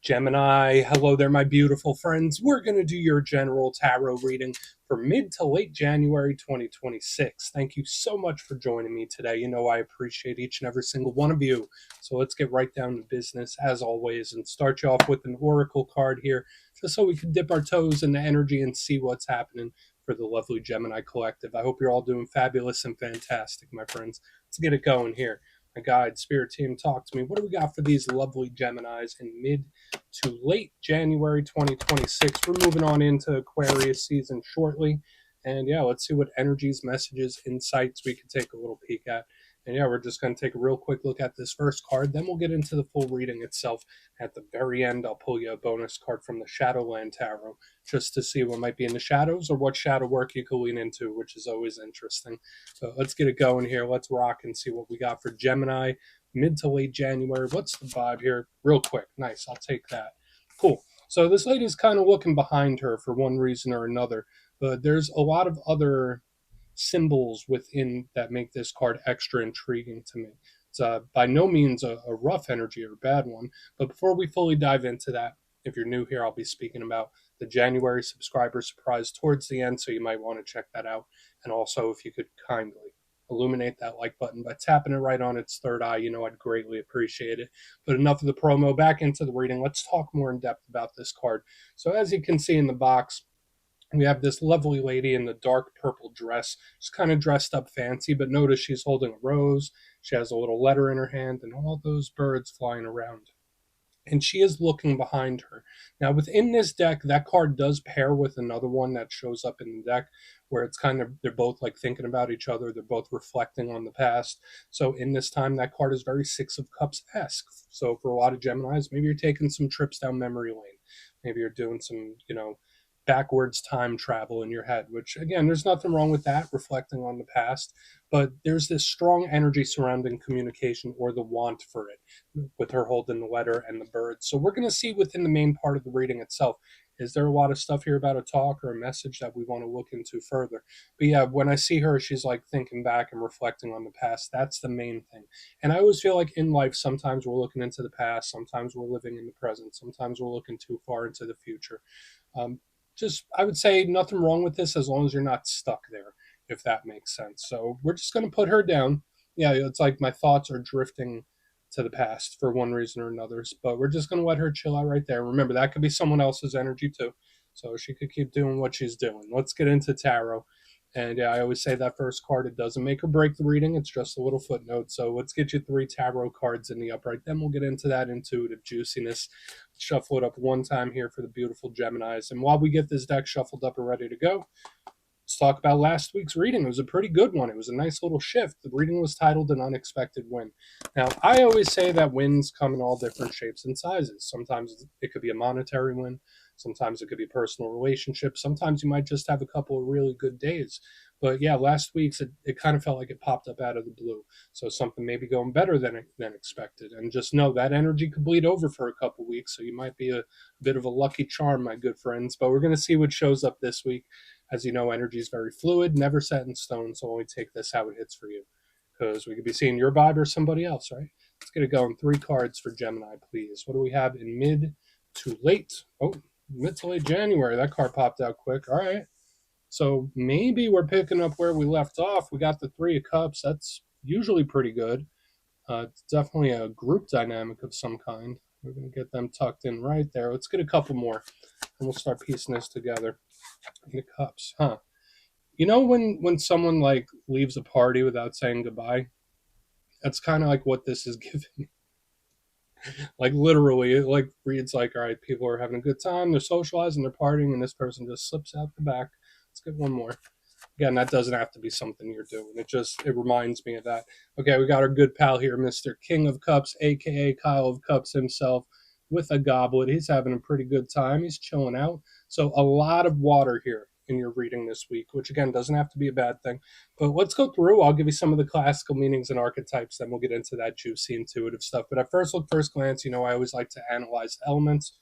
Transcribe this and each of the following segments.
Gemini. Hello there, my beautiful friends. We're going to do your general tarot reading for mid to late January 2026. Thank you so much for joining me today. You know, I appreciate each and every single one of you. So let's get right down to business as always and start you off with an oracle card here, just so we can dip our toes in the energy and see what's happening for the lovely Gemini collective. I hope you're all doing fabulous and fantastic, my friends. Let's get it going here. My guide, spirit team, talk to me. What do we got for these lovely Geminis in mid to late January 2026? We're moving on into Aquarius season shortly. And yeah, let's see what energies, messages, insights we can take a little peek at. And yeah, we're just going to take a real quick look at this first card. Then we'll get into the full reading itself. At the very end, I'll pull you a bonus card from the Shadowland Tarot just to see what might be in the shadows or what shadow work you can lean into, which is always interesting. So let's get it going here. Let's rock and see what we got for Gemini mid to late January. What's the vibe here? Real quick. Nice. I'll take that. Cool. So this lady's kind of looking behind her for one reason or another, but there's a lot of other symbols within that make this card extra intriguing to me. It's by no means a rough energy or a bad one, but before we fully dive into that, if you're new here, I'll be speaking about the January subscriber surprise towards the end, so you might want to check that out. And also, if you could kindly illuminate that like button by tapping it right on its third eye, you know I'd greatly appreciate it. But enough of the promo, back into the reading. Let's talk more in depth about this card. So as you can see in the box, we have this lovely lady in the dark purple dress. She's kind of dressed up fancy, but notice she's holding a rose. She has a little letter in her hand and all those birds flying around. And she is looking behind her. Now, within this deck, that card does pair with another one that shows up in the deck where it's kind of, they're both like thinking about each other. They're both reflecting on the past. So in this time, that card is very Six of Cups-esque. So for a lot of Geminis, maybe you're taking some trips down memory lane. Maybe you're doing some, backwards time travel in your head, which again, there's nothing wrong with that, reflecting on the past, but there's this strong energy surrounding communication or the want for it with her holding the letter and the birds. So we're going to see within the main part of the reading itself, is there a lot of stuff here about a talk or a message that we want to look into further? But yeah, when I see her, she's like thinking back and reflecting on the past. That's the main thing. And I always feel like in life, sometimes we're looking into the past, sometimes we're living in the present, sometimes we're looking too far into the future. I would say nothing wrong with this as long as you're not stuck there, if that makes sense. So we're just going to put her down. Yeah, it's like my thoughts are drifting to the past for one reason or another, but we're just going to let her chill out right there. Remember, that could be someone else's energy too. So she could keep doing what she's doing. Let's get into tarot. And yeah, I always say that first card, it doesn't make or break the reading. It's just a little footnote. So let's get you 3 tarot cards in the upright. Then we'll get into that intuitive juiciness. Shuffle it up one time here for the beautiful Geminis. And while we get this deck shuffled up and ready to go, let's talk about last week's reading. It was a pretty good one. It was a nice little shift. The reading was titled An Unexpected Win. Now, I always say that wins come in all different shapes and sizes. Sometimes it could be a monetary win. Sometimes it could be personal relationships. Sometimes you might just have a couple of really good days. But yeah, last week's, it kind of felt like it popped up out of the blue. So something maybe going better than expected. And just know that energy could bleed over for a couple of weeks. So you might be a bit of a lucky charm, my good friends. But we're going to see what shows up this week. As you know, energy is very fluid, never set in stone. So only take this how it hits for you. Because we could be seeing your vibe or somebody else, right? Let's get it going. 3 cards for Gemini, please. What do we have in mid to late? Oh, mid to late January. That card popped out quick. All right. So maybe we're picking up where we left off. We got the 3 of Cups. That's usually pretty good. It's definitely a group dynamic of some kind. We're going to get them tucked in right there. Let's get a couple more, and we'll start piecing this together. The Cups, huh? You know when someone like leaves a party without saying goodbye? That's kind of like what this is giving. Like literally, it like reads like, all right, people are having a good time, they're socializing, they're partying, and this person just slips out the back. Let's get one more. Again, that doesn't have to be something you're doing. It reminds me of that. Okay, we got our good pal here, Mr. King of Cups, aka Kyle of Cups himself, with a goblet. He's having a pretty good time. He's chilling out. So a lot of water here in your reading this week, which again doesn't have to be a bad thing. But let's go through. I'll give you some of the classical meanings and archetypes, then we'll get into that juicy intuitive stuff. But at first glance, I always like to analyze the elements.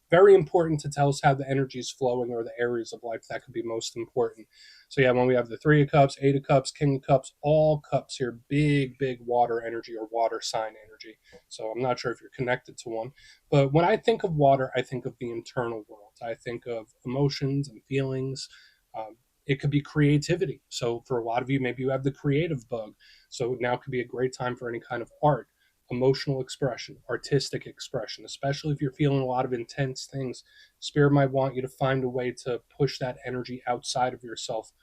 very important to tell us how the energy is flowing or the areas of life that could be most important. So yeah, when we have the Three of Cups, Eight of Cups, King of Cups, all cups here, big water energy or water sign energy. So I'm not sure if you're connected to one, but when I think of water, I think of the internal world. I think of emotions and feelings. It could be creativity. So for a lot of you, maybe you have the creative bug. So now could be a great time for any kind of art, emotional expression, artistic expression, especially if you're feeling a lot of intense things. Spirit might want you to find a way to push that energy outside of yourself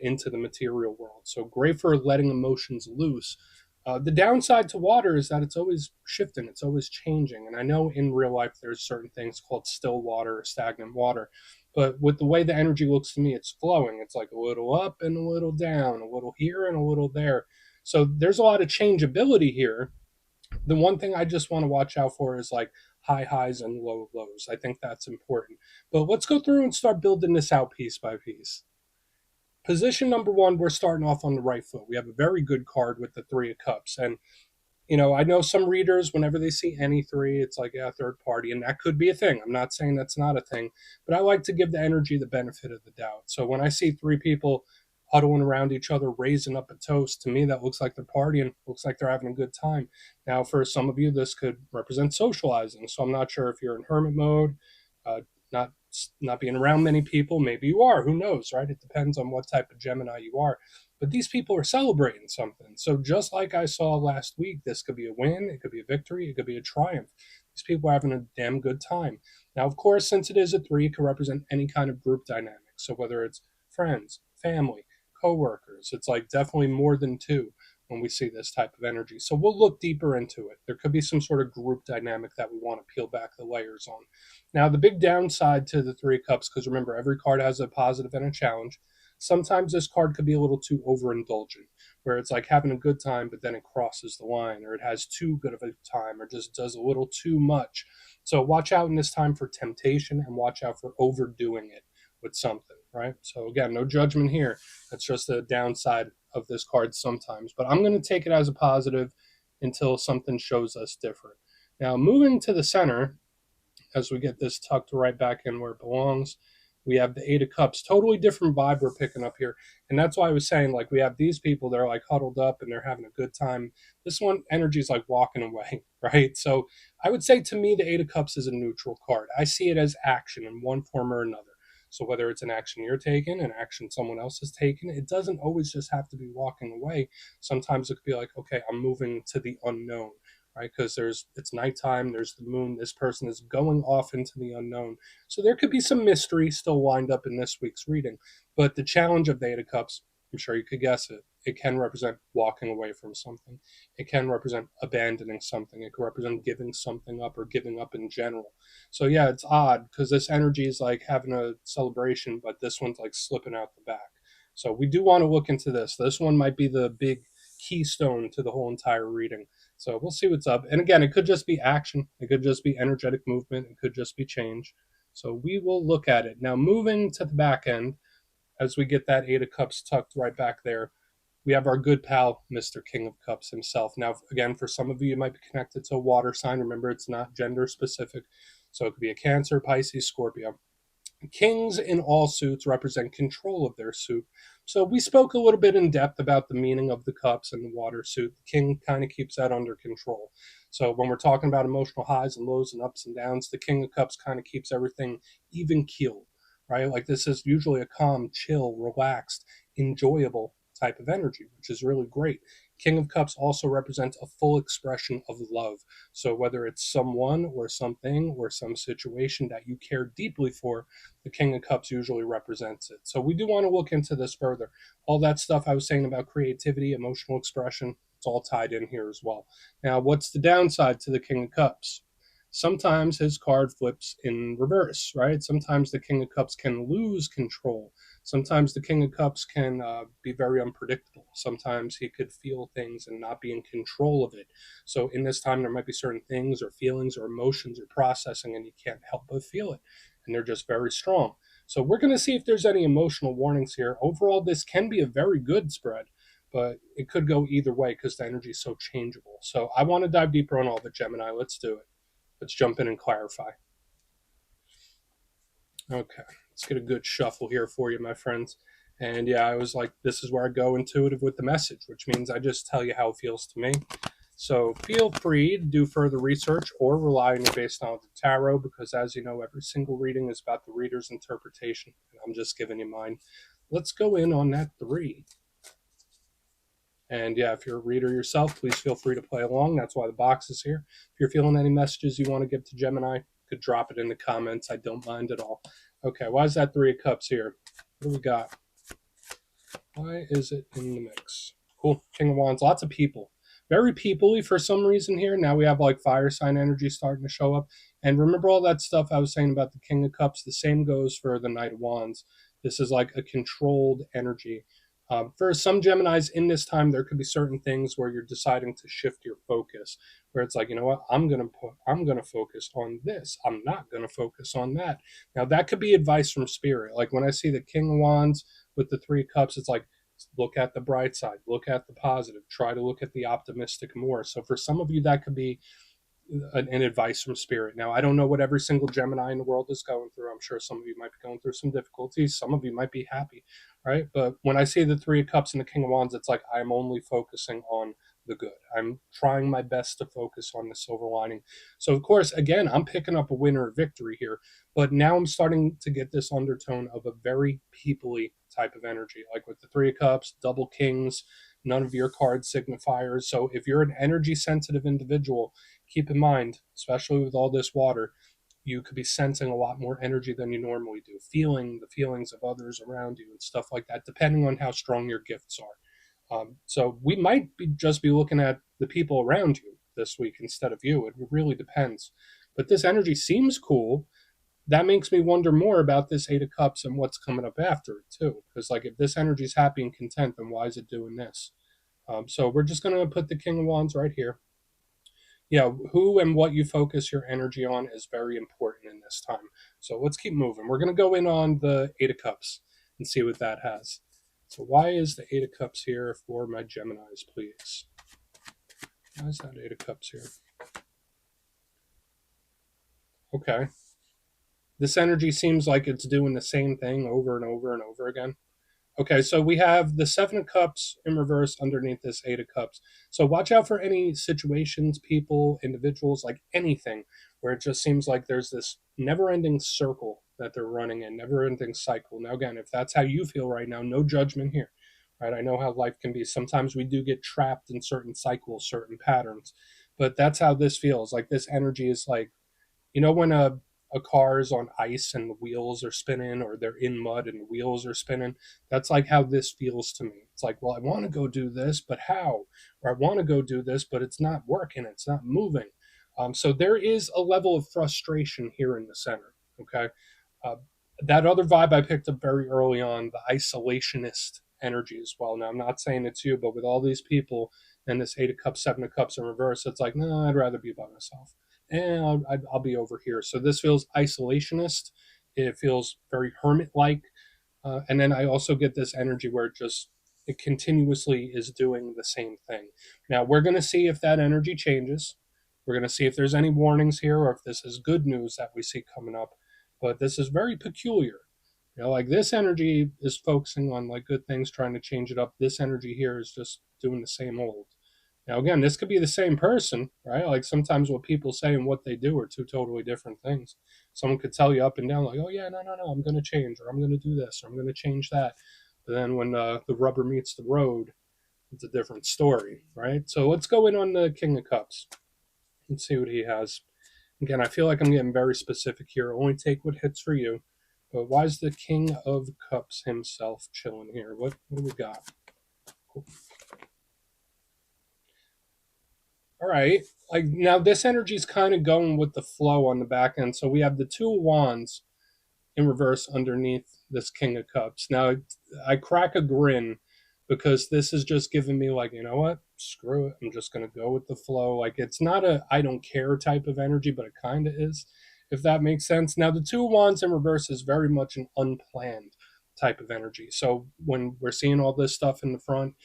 into the material world. So great for letting emotions loose. The downside to water is that it's always shifting, it's always changing. And I know in real life there's certain things called still water or stagnant water. But with the way the energy looks to me, it's flowing. It's like a little up and a little down, a little here and a little there. So there's a lot of changeability here. The one thing I just want to watch out for is like high highs and low lows. I think that's important. But let's go through and start building this out piece by piece. Position number one, we're starting off on the right foot. We have a very good card with the Three of Cups. And I know some readers, whenever they see any three, it's like, yeah, third party, and that could be a thing. I'm not saying that's not a thing, but I like to give the energy the benefit of the doubt. So when I see three people huddling around each other, raising up a toast, to me, that looks like they're partying, looks like they're having a good time. Now, for some of you, this could represent socializing. So I'm not sure if you're in hermit mode, uh, not not being around many people. Maybe you are. Who knows, right? It depends on what type of Gemini you are. But these people are celebrating something. So just like I saw last week, this could be a win, it could be a victory, it could be a triumph. These people are having a damn good time. Now, of course, since it is a three, it could represent any kind of group dynamic. So whether it's friends, family, coworkers, it's like definitely more than two when we see this type of energy. So we'll look deeper into it. There could be some sort of group dynamic that we want to peel back the layers on. Now, the big downside to the Three of Cups, because remember, every card has a positive and a challenge. Sometimes this card could be a little too overindulgent, where it's like having a good time, but then it crosses the line, or it has too good of a time, or just does a little too much. So watch out in this time for temptation and watch out for overdoing it with something, right? So again, no judgment here. That's just the downside of this card sometimes. But I'm going to take it as a positive until something shows us different. Now, moving to the center, as we get this tucked right back in where it belongs. We have the Eight of Cups, totally different vibe we're picking up here. And that's why I was saying, like, we have these people, they're like huddled up and they're having a good time. This one, energy is like walking away, right? So I would say to me, the Eight of Cups is a neutral card. I see it as action in one form or another. So whether it's an action you're taking, an action someone else is taking, it doesn't always just have to be walking away. Sometimes it could be like, okay, I'm moving to the unknown, right? Because it's nighttime, there's the moon, this person is going off into the unknown. So there could be some mystery still wind up in this week's reading. But the challenge of the Eight of Cups, I'm sure you could guess it. It can represent walking away from something. It can represent abandoning something. It can represent giving something up or giving up in general. So yeah, it's odd because this energy is like having a celebration, but this one's like slipping out the back. So we do want to look into this. This one might be the big keystone to the whole entire reading. So we'll see what's up. And again, it could just be action. It could just be energetic movement. It could just be change. So we will look at it. Now, moving to the back end, as we get that Eight of Cups tucked right back there, we have our good pal, Mr. King of Cups himself. Now, again, for some of you, you might be connected to a water sign. Remember, it's not gender specific. So it could be a Cancer, Pisces, Scorpio. Kings in all suits represent control of their suit. So we spoke a little bit in depth about the meaning of the cups and the water suit. The king kind of keeps that under control. So when we're talking about emotional highs and lows and ups and downs, the king of cups kind of keeps everything even keeled, right? Like this is usually a calm, chill, relaxed, enjoyable type of energy, which is really great. King of Cups also represents a full expression of love. So whether it's someone or something or some situation that you care deeply for, the King of Cups usually represents it. So we do want to look into this further. All that stuff I was saying about creativity, emotional expression, it's all tied in here as well. Now, what's the downside to the King of Cups? Sometimes his card flips in reverse, right? Sometimes the King of Cups can lose control. Sometimes the King of Cups can be very unpredictable. Sometimes he could feel things and not be in control of it. So in this time, there might be certain things or feelings or emotions or processing, and you can't help but feel it. And they're just very strong. So we're going to see if there's any emotional warnings here. Overall, this can be a very good spread, but it could go either way because the energy is so changeable. So I want to dive deeper on all the Gemini. Let's do it. Let's jump in and clarify. Okay, let's get a good shuffle here for you, my friends. And yeah, I was like, this is where I go intuitive with the message, which means I just tell you how it feels to me. So feel free to do further research or rely on your based knowledge of tarot, because as you know, every single reading is about the reader's interpretation. And I'm just giving you mine. Let's go in on that three. And yeah, if you're a reader yourself, please feel free to play along. That's why the box is here. If you're feeling any messages you want to give to Gemini, you could drop it in the comments. I don't mind at all. Okay, why is that Three of Cups here? What do we got? Why is it in the mix? Cool. King of Wands. Lots of people. Very people-y for some reason here. Now we have like fire sign energy starting to show up. And remember all that stuff I was saying about the King of Cups? The same goes for the Knight of Wands. This is like a controlled energy. For some Geminis in this time, there could be certain things where you're deciding to shift your focus, where it's like, you know what, I'm gonna focus on this. I'm not gonna focus on that. Now that could be advice from spirit. Like when I see the King of Wands with the Three of Cups, it's like, look at the bright side, look at the positive, try to look at the optimistic more. So for some of you, that could be an advice from spirit. Now, I don't know what every single Gemini in the world is going through. I'm sure some of you might be going through some difficulties. Some of you might be happy, right? But when I see the Three of Cups and the King of Wands, it's like I'm only focusing on the good. I'm trying my best to focus on the silver lining. So, of course, again, I'm picking up a winner or victory here, but now I'm starting to get this undertone of a very peoply type of energy, like with the Three of Cups, double kings, none of your card signifiers. So, if you're an energy sensitive individual, keep in mind, especially with all this water, you could be sensing a lot more energy than you normally do, feeling the feelings of others around you and stuff like that, depending on how strong your gifts are. So we might just be looking at the people around you this week instead of you. It really depends. But this energy seems cool. That makes me wonder more about this Eight of Cups and what's coming up after it too. Because like if this energy is happy and content, then why is it doing this? So we're just going to put the King of Wands right here. Yeah, who and what you focus your energy on is very important in this time. So let's keep moving. We're going to go in on the Eight of Cups and see what that has. So why is the Eight of Cups here for my Geminis, please? Why is that Eight of Cups here? Okay. This energy seems like it's doing the same thing over and over and over again. Okay, so we have the Seven of Cups in reverse underneath this Eight of Cups. So watch out for any situations, people, individuals, like anything where it just seems like there's this never ending circle that they're running in, never ending cycle. Now, again, if that's how you feel right now, no judgment here, right? I know how life can be. Sometimes we do get trapped in certain cycles, certain patterns, but that's how this feels. Like this energy is like, when a car is on ice and the wheels are spinning, or they're in mud and the wheels are spinning, that's like how this feels to me. It's like, well, I want to go do this, but how? Or I want to go do this, but it's not working, it's not moving. So there is a level of frustration here in the center. Okay. uh, that other vibe I picked up very early on, the isolationist energy as well. Now, I'm not saying it's you, but with all these people and this Eight of Cups, Seven of Cups in reverse, it's like, no, I'd rather be by myself. And I'll be over here. So this feels isolationist. It feels very hermit like. And then I also get this energy where it continuously is doing the same thing. Now, we're going to see if that energy changes. We're going to see if there's any warnings here or if this is good news that we see coming up. But this is very peculiar. Like this energy is focusing on like good things, trying to change it up. This energy here is just doing the same old. Now, again, this could be the same person, right? Like sometimes what people say and what they do are two totally different things. Someone could tell you up and down, like, oh, yeah, no, no, no, I'm going to change, or I'm going to do this, or I'm going to change that. But then when the rubber meets the road, it's a different story, right? So let's go in on the King of Cups and see what he has. Again, I feel like I'm getting very specific here. Only take what hits for you. But why is the King of Cups himself chilling here? What do we got? Cool. All right. Like now, this energy is kind of going with the flow on the back end. So we have the Two of Wands in reverse underneath this King of Cups. Now, I crack a grin because this is just giving me like, you know what? Screw it. I'm just going to go with the flow. Like it's not a I don't care type of energy, but it kind of is, if that makes sense. Now, the Two of Wands in reverse is very much an unplanned type of energy. So when we're seeing all this stuff in the front,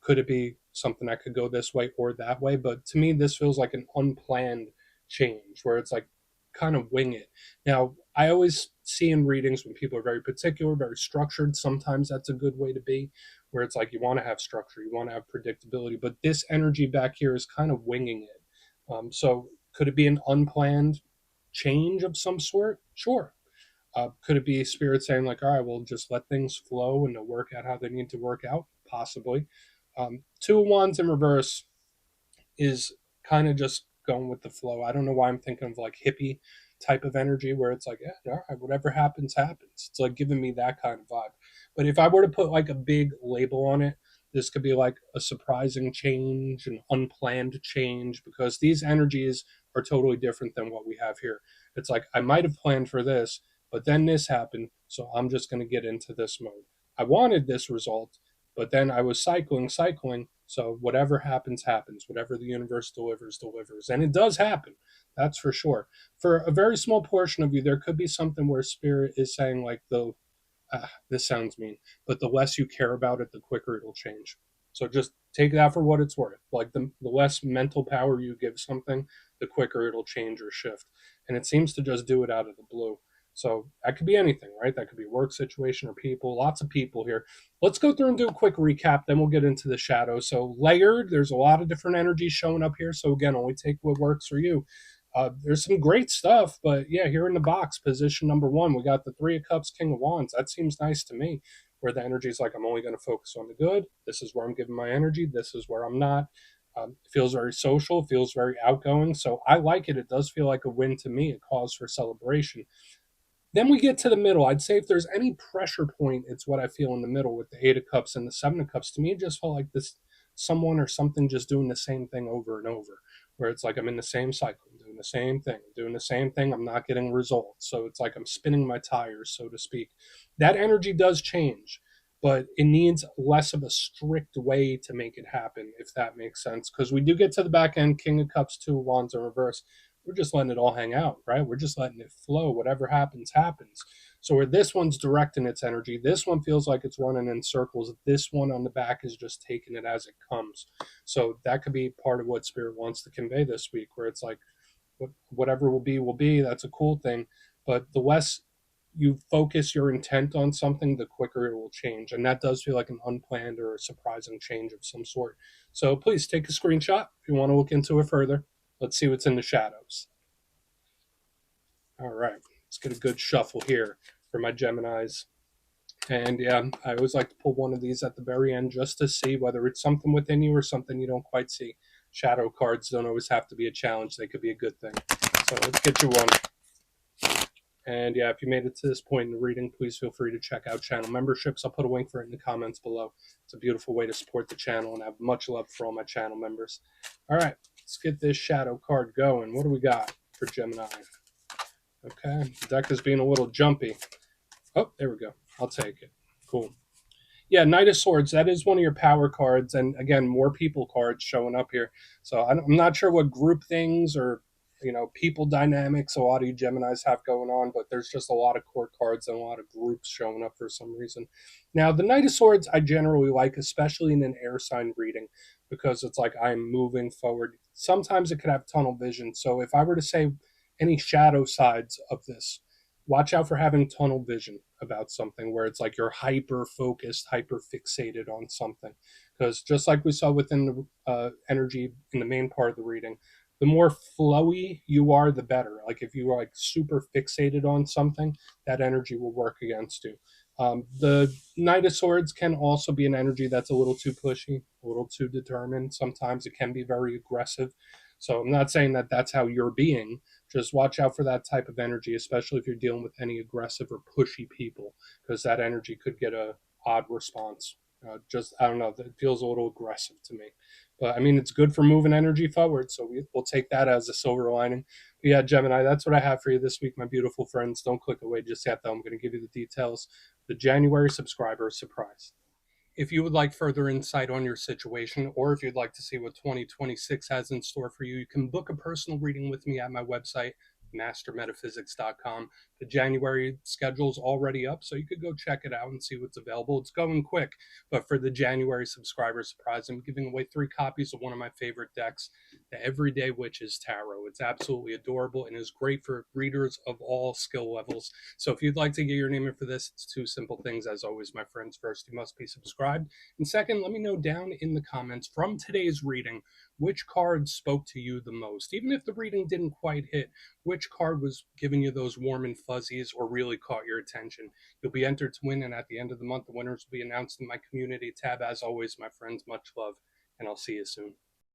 could it be something that could go this way or that way? But to me, this feels like an unplanned change where it's like kind of wing it. Now, I always see in readings when people are very particular, very structured, sometimes that's a good way to be, where it's like you want to have structure, you want to have predictability. But this energy back here is kind of winging it. So could it be an unplanned change of some sort? Sure. Could it be spirit saying like, all right, well, just let things flow and they'll work out how they need to work out? Possibly. Two of Wands in reverse is kind of just going with the flow. I don't know why I'm thinking of like hippie type of energy where it's like, yeah, all right, whatever happens, happens. It's like giving me that kind of vibe. But if I were to put like a big label on it, this could be like a surprising change, an unplanned change, because these energies are totally different than what we have here. It's like, I might have planned for this, but then this happened. So I'm just going to get into this mode. I wanted this result, but then I was cycling. So whatever happens, happens. Whatever the universe delivers, delivers. And it does happen. That's for sure. For a very small portion of you, there could be something where spirit is saying, like, this sounds mean, but the less you care about it, the quicker it'll change. So just take that for what it's worth. Like the less mental power you give something, the quicker it'll change or shift. And it seems to just do it out of the blue. So that could be anything, right? That could be work situation or people, lots of people here. Let's go through and do a quick recap, then we'll get into the shadow. So layered, there's a lot of different energies showing up here. So again, only take what works for you. There's some great stuff, but yeah, here in the box, position number one, we got the Three of Cups, King of Wands. That seems nice to me, where the energy is like, I'm only going to focus on the good. This is where I'm giving my energy. This is where I'm not. It feels very social, feels very outgoing. So I like it. It does feel like a win to me, a cause for celebration. Then we get to the middle. I'd say if there's any pressure point, it's what I feel in the middle with the Eight of Cups and the Seven of Cups. To me, it just felt like this someone or something just doing the same thing over and over, where it's like I'm in the same cycle, I'm doing the same thing, doing the same thing. I'm not getting results. So it's like I'm spinning my tires, so to speak. That energy does change, but it needs less of a strict way to make it happen, if that makes sense. Because we do get to the back end, King of Cups, Two of Wands in reverse, we're just letting it all hang out, right? We're just letting it flow. Whatever happens, happens. So where this one's directing its energy, this one feels like it's running in circles. This one on the back is just taking it as it comes. So that could be part of what Spirit wants to convey this week, where it's like, whatever will be, will be. That's a cool thing. But the less you focus your intent on something, the quicker it will change. And that does feel like an unplanned or a surprising change of some sort. So please take a screenshot if you want to look into it further. Let's see what's in the shadows. All right, let's get a good shuffle here for my Geminis. And yeah, I always like to pull one of these at the very end just to see whether it's something within you or something you don't quite see. Shadow cards don't always have to be a challenge, they could be a good thing. So let's get you one. And yeah, if you made it to this point in the reading, please feel free to check out channel memberships. I'll put a link for it in the comments below. It's a beautiful way to support the channel, and I have much love for all my channel members. All right, let's get this shadow card going. What do we got for Gemini? Okay, the deck is being a little jumpy. Oh, there we go. I'll take it. Cool. Yeah, Knight of Swords. That is one of your power cards, and again, more people cards showing up here. So I'm not sure what group things or people dynamics a lot of you Geminis have going on, but there's just a lot of court cards and a lot of groups showing up for some reason. Now, the Knight of Swords I generally like, especially in an air sign reading, because it's like I'm moving forward. Sometimes it could have tunnel vision. So if I were to say any shadow sides of this, watch out for having tunnel vision about something where it's like you're hyper focused, hyper fixated on something. Because just like we saw within the energy in the main part of the reading, the more flowy you are, the better. Like if you are like super fixated on something, that energy will work against you. The Knight of Swords can also be an energy that's a little too pushy, a little too determined. Sometimes it can be very aggressive. So I'm not saying that that's how you're being. Just watch out for that type of energy, especially if you're dealing with any aggressive or pushy people, because that energy could get a odd response. I don't know, that feels a little aggressive to me. But I mean, it's good for moving energy forward, so we'll take that as a silver lining. But yeah, Gemini, that's what I have for you this week, my beautiful friends. Don't click away just yet, though. I'm going to give you the details. The January subscriber surprise. If you would like further insight on your situation, or if you'd like to see what 2026 has in store for you, you can book a personal reading with me at my website, mastermetaphysics.com. The January schedule's already up, so you could go check it out and see what's available. It's going quick, but for the January subscriber surprise, I'm giving away 3 copies of one of my favorite decks. the Everyday Witches Tarot. It's absolutely adorable and is great for readers of all skill levels. So if you'd like to get your name in for this, it's two simple things. As always, my friends, first, you must be subscribed. And second, let me know down in the comments from today's reading which card spoke to you the most. Even if the reading didn't quite hit, which card was giving you those warm and fuzzies or really caught your attention. You'll be entered to win, and at the end of the month, the winners will be announced in my community tab. As always, my friends, much love, and I'll see you soon.